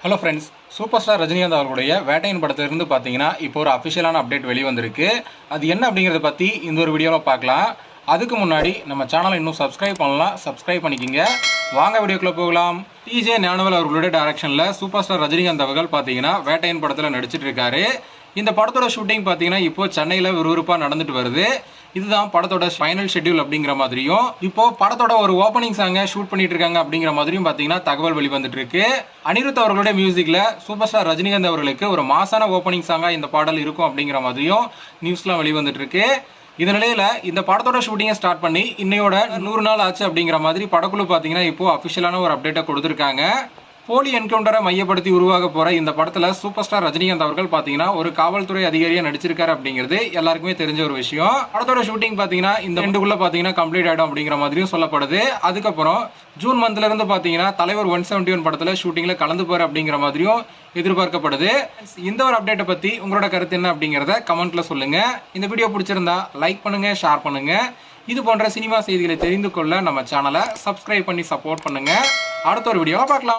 Hello friends, super star Rajinikanth அவர்களுடைய வேட்டையின் படத்திலிருந்து பார்த்தீங்கன்னா இப்போ ஒரு அஃபிஷியலான அப்டேட் வெளிவந்திருக்கு. அது என்ன அப்படிங்கிறத பற்றி இந்த ஒரு வீடியோவில் பார்க்கலாம். அதுக்கு முன்னாடி நம்ம சேனலை இன்னும் சப்ஸ்கிரைப் பண்ணலாம், சப்ஸ்கிரைப் பண்ணிக்கிங்க. வாங்க வீடியோக்குள்ளே போகலாம். டிஜே ஞானவேல் அவர்களுடைய டைரக்ஷனில் சூப்பர் ஸ்டார் ரஜினிகாந்த் அவர்கள் பார்த்தீங்கன்னா வேட்டையின் படத்தில் நடிச்சிட்டு இருக்காரு. இந்த படத்தோட ஷூட்டிங் பார்த்தீங்கன்னா இப்போ சென்னையில் விறுவிறுப்பாக நடந்துட்டு வருது. இதுதான் படத்தோட ஃபைனல் ஷெட்யூல் அப்படிங்கிற மாதிரியும் இப்போ படத்தோட ஒரு ஓப்பனிங் சாங்கை ஷூட் பண்ணிட்டு இருக்காங்க அப்படிங்கிற மாதிரியும் பார்த்தீங்கன்னா தகவல் வெளிவந்துட்டு இருக்கு. அனிருத் அவர்களுடைய மியூசிக்ல சூப்பர் ஸ்டார் ரஜினிகாந்த் அவர்களுக்கு ஒரு மாசான ஓப்பனிங் சாங்கா இந்த பாடல் இருக்கும் அப்படிங்கிற மாதிரியும் நியூஸ்லாம் வெளிவந்துட்டு இருக்கு. இந்த நிலையில இந்த படத்தோட ஷூட்டிங்கை ஸ்டார்ட் பண்ணி இன்னையோட 100 நாள் ஆச்சு அப்படிங்கிற மாதிரி படக்குழு பார்த்தீங்கன்னா இப்போ அஃபிஷியலான ஒரு அப்டேட்டை கொடுத்துருக்காங்க. போலி என்கவுண்டரை மையப்படுத்தி உருவாக போற இந்த படத்துல சூப்பர் ஸ்டார் ரஜினிகாந்த் அவர்கள் பாத்தீங்கன்னா ஒரு காவல்துறை அதிகாரியா நடிச்சிருக்காரு அப்படிங்கிறது எல்லாருக்குமே தெரிஞ்ச ஒரு விஷயம். படத்தோட ஷூட்டிங் பாத்தீங்கன்னா இந்த ரெண்டுக்குள்ள பாத்தீங்கன்னா கம்ப்ளீட் ஆயிடும் அப்படிங்கிற மாதிரியும் சொல்லப்படுது. அதுக்கப்புறம் ஜூன் மந்த்ல இருந்து பாத்தீங்கன்னா தலைவர் 171 படத்துல ஷூட்டிங்ல கலந்து போற அப்படிங்கிற மாதிரியும் எதிர்பார்க்கப்படுது. இந்த ஒரு அப்டேட்டை பத்தி உங்களோட கருத்து என்ன அப்படிங்கறத கமெண்ட்ல சொல்லுங்க. இந்த வீடியோ பிடிச்சிருந்தா லைக் பண்ணுங்க, ஷேர் பண்ணுங்க. இது போன்ற சினிமா செய்திகளை தெரிந்து கொள்ள நம்ம சேனலை சப்ஸ்கிரைப் பண்ணி சப்போர்ட் பண்ணுங்க. அடுத்த ஒரு வீடியோவை பார்க்கலாம்.